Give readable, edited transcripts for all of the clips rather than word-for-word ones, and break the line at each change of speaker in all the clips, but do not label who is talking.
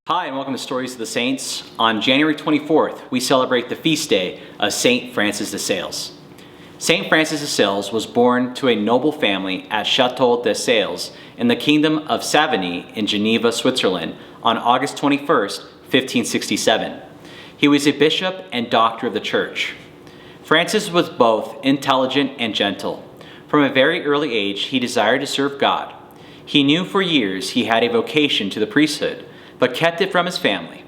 Hi, and welcome to Stories of the Saints. On January 24th, we celebrate the feast day of St. Francis de Sales. St. Francis de Sales was born to a noble family at Château des Sales in the Kingdom of Savigny in Geneva, Switzerland, on August 21st, 1567. He was a bishop and doctor of the Church. Francis was both intelligent and gentle. From a very early age, he desired to serve God. He knew for years he had a vocation to the priesthood, but kept it from his family.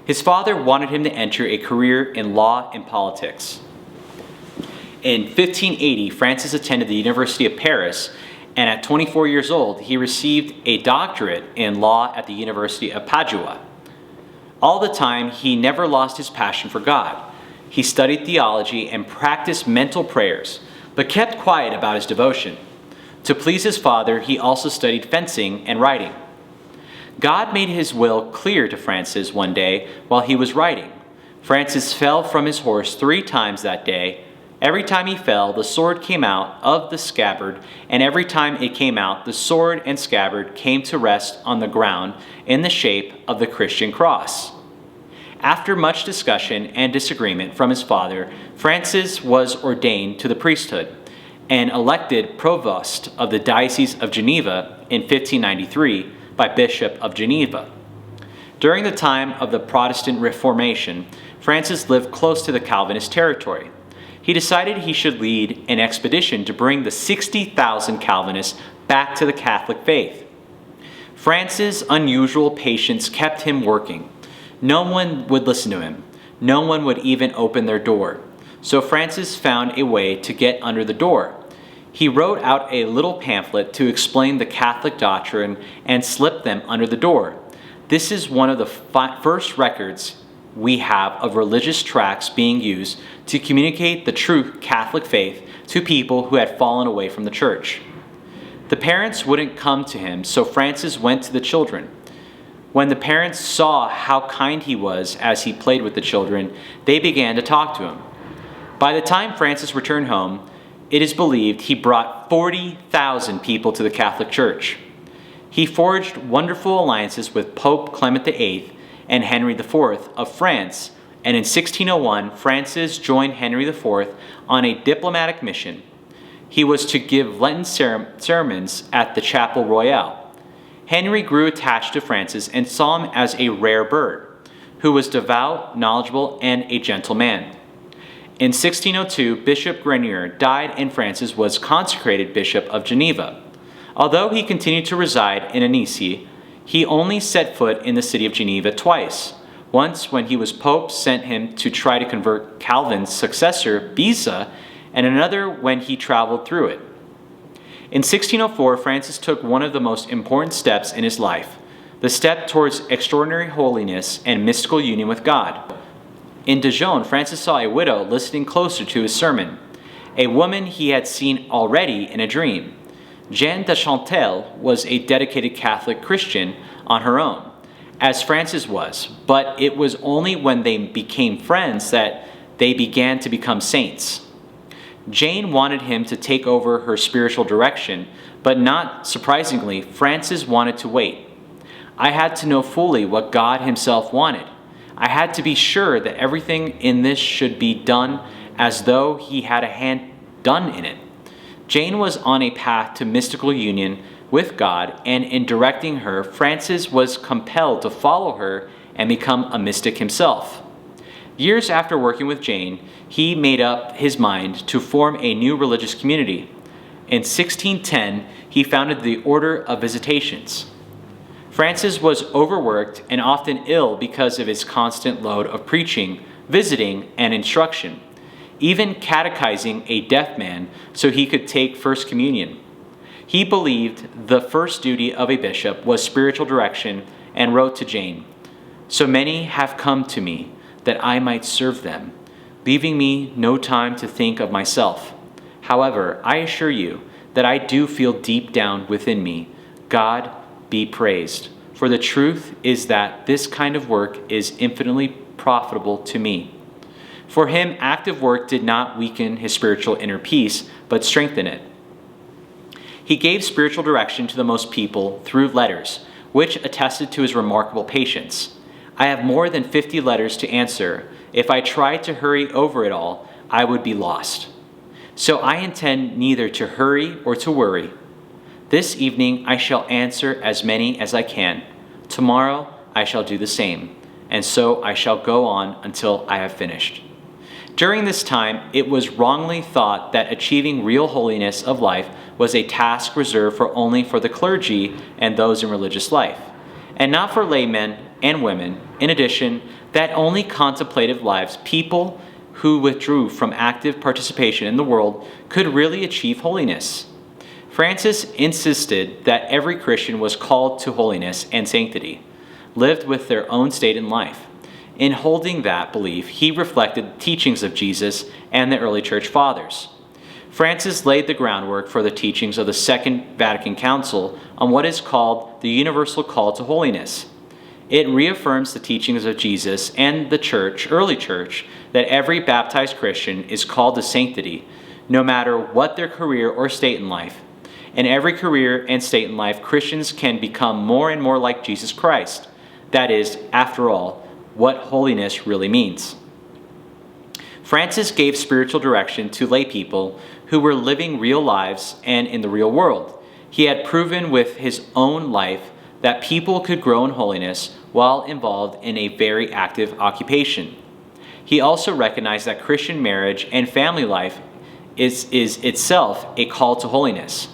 His father wanted him to enter a career in law and politics. In 1580, Francis attended the University of Paris, and at 24 years old, he received a doctorate in law at the University of Padua. All the time, he never lost his passion for God. He studied theology and practiced mental prayers, but kept quiet about his devotion. To please his father, he also studied fencing and riding. God made his will clear to Francis one day while he was riding. Francis fell from his horse 3 times that day. Every time he fell, the sword came out of the scabbard, and every time it came out, the sword and scabbard came to rest on the ground in the shape of the Christian cross. After much discussion and disagreement from his father, Francis was ordained to the priesthood and elected provost of the Diocese of Geneva in 1593 by Bishop of Geneva. During the time of the Protestant Reformation, Francis lived close to the Calvinist territory. He decided he should lead an expedition to bring the 60,000 Calvinists back to the Catholic faith. Francis' unusual patience kept him working. No one would listen to him. No one would even open their door. So Francis found a way to get under the door. He wrote out a little pamphlet to explain the Catholic doctrine and slipped them under the door. This is one of the first records we have of religious tracts being used to communicate the true Catholic faith to people who had fallen away from the Church. The parents wouldn't come to him, so Francis went to the children. When the parents saw how kind he was as he played with the children, they began to talk to him. By the time Francis returned home, it is believed he brought 40,000 people to the Catholic Church. He forged wonderful alliances with Pope Clement VIII and Henry IV of France, and in 1601, Francis joined Henry IV on a diplomatic mission. He was to give Lenten sermons at the Chapel Royal. Henry grew attached to Francis and saw him as a rare bird, who was devout, knowledgeable, and a gentle man. In 1602, Bishop Grenier died and Francis was consecrated Bishop of Geneva. Although he continued to reside in Annecy, he only set foot in the city of Geneva twice. Once when he was Pope sent him to try to convert Calvin's successor, Beza, and another when he traveled through it. In 1604, Francis took one of the most important steps in his life, the step towards extraordinary holiness and mystical union with God. In Dijon, Francis saw a widow listening closer to his sermon, a woman he had seen already in a dream. Jeanne de Chantal was a dedicated Catholic Christian on her own, as Francis was, but it was only when they became friends that they began to become saints. Jane wanted him to take over her spiritual direction, but not surprisingly, Francis wanted to wait. I had to know fully what God himself wanted. I had to be sure that everything in this should be done as though he had a hand done in it. Jane was on a path to mystical union with God, and in directing her, Francis was compelled to follow her and become a mystic himself. Years after working with Jane, he made up his mind to form a new religious community. In 1610, he founded the Order of Visitations. Francis was overworked and often ill because of his constant load of preaching, visiting, and instruction, even catechizing a deaf man so he could take First Communion. He believed the first duty of a bishop was spiritual direction and wrote to Jane, "So many have come to me that I might serve them, leaving me no time to think of myself. However, I assure you that I do feel deep down within me, God be praised. For the truth is that this kind of work is infinitely profitable to me." For him, active work did not weaken his spiritual inner peace, but strengthen it. He gave spiritual direction to the most people through letters, which attested to his remarkable patience. I have more than 50 letters to answer. If I tried to hurry over it all, I would be lost. So I intend neither to hurry or to worry. This evening I shall answer as many as I can. Tomorrow I shall do the same, and so I shall go on until I have finished. During this time, it was wrongly thought that achieving real holiness of life was a task reserved only for the clergy and those in religious life, and not for laymen and women. In addition, that only contemplative lives, people who withdrew from active participation in the world, could really achieve holiness. Francis insisted that every Christian was called to holiness and sanctity, lived with their own state in life. In holding that belief, he reflected the teachings of Jesus and the early church fathers. Francis laid the groundwork for the teachings of the Second Vatican Council on what is called the universal call to holiness. It reaffirms the teachings of Jesus and the church, early church, that every baptized Christian is called to sanctity, no matter what their career or state in life. In every career and state in life, Christians can become more and more like Jesus Christ. That is, after all, what holiness really means. Francis gave spiritual direction to lay people who were living real lives and in the real world. He had proven with his own life that people could grow in holiness while involved in a very active occupation. He also recognized that Christian marriage and family life is itself a call to holiness.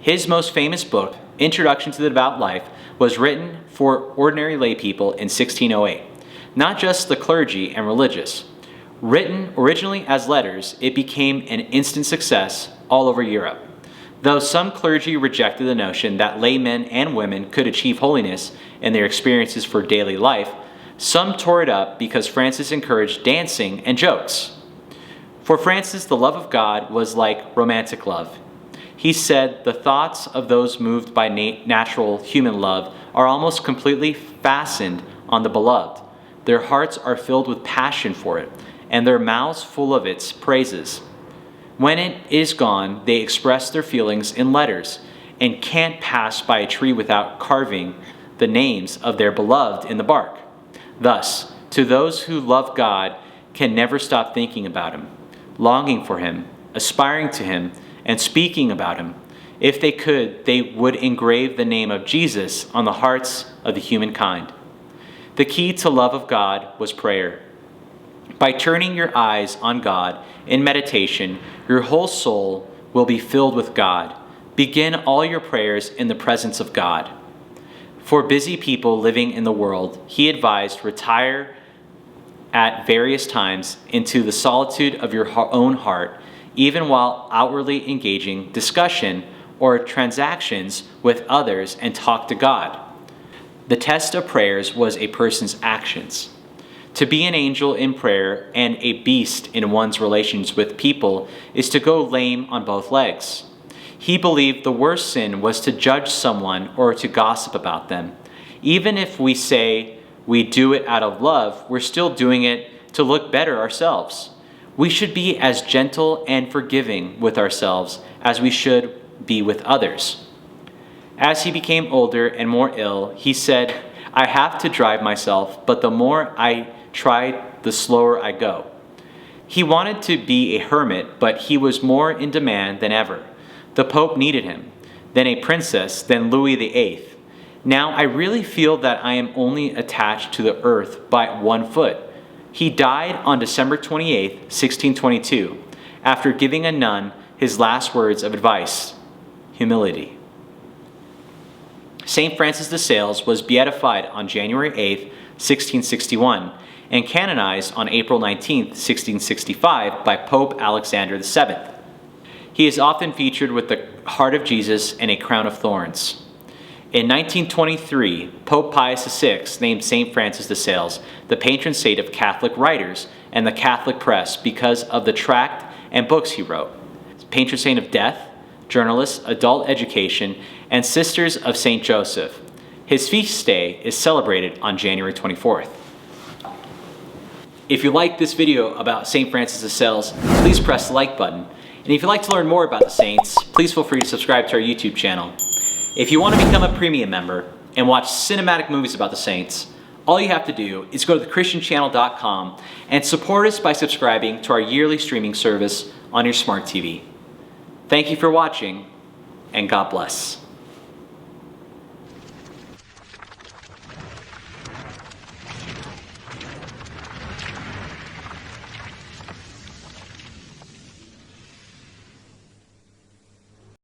His most famous book, Introduction to the Devout Life, was written for ordinary lay people in 1608, not just the clergy and religious. Written originally as letters, it became an instant success all over Europe. Though some clergy rejected the notion that laymen and women could achieve holiness in their experiences for daily life, some tore it up because Francis encouraged dancing and jokes. For Francis, the love of God was like romantic love. He said the thoughts of those moved by natural human love are almost completely fastened on the beloved. Their hearts are filled with passion for it, and their mouths full of its praises. When it is gone, they express their feelings in letters, and can't pass by a tree without carving the names of their beloved in the bark. Thus, to those who love God can never stop thinking about him, longing for him, aspiring to him, and speaking about him. If they could, they would engrave the name of Jesus on the hearts of the humankind. The key to love of God was prayer. By turning your eyes on God in meditation, your whole soul will be filled with God. Begin all your prayers in the presence of God. For busy people living in the world, he advised retire at various times into the solitude of your own heart, even while outwardly engaging discussion or transactions with others, and talk to God. The test of prayers was a person's actions. To be an angel in prayer and a beast in one's relations with people is to go lame on both legs. He believed the worst sin was to judge someone or to gossip about them. Even if we say we do it out of love, we're still doing it to look better ourselves. We should be as gentle and forgiving with ourselves as we should be with others. As he became older and more ill, he said, I have to drive myself, but the more I try, the slower I go. He wanted to be a hermit, but he was more in demand than ever. The Pope needed him, then a princess, then Louis VIII. Now I really feel that I am only attached to the earth by one foot. He died on December 28, 1622, after giving a nun his last words of advice: humility. St. Francis de Sales was beatified on January 8, 1661, and canonized on April 19, 1665 by Pope Alexander VII. He is often featured with the heart of Jesus and a crown of thorns. In 1923, Pope Pius VI named St. Francis de Sales the patron saint of Catholic writers and the Catholic press because of the tract and books he wrote. Patron saint of death, journalists, adult education, and Sisters of St. Joseph. His feast day is celebrated on January 24th. If you like this video about St. Francis de Sales, please press the like button. And if you'd like to learn more about the saints, please feel free to subscribe to our YouTube channel. If you want to become a premium member and watch cinematic movies about the saints, all you have to do is go to ChristianChannel.com and support us by subscribing to our yearly streaming service on your smart TV. Thank you for watching, and God bless.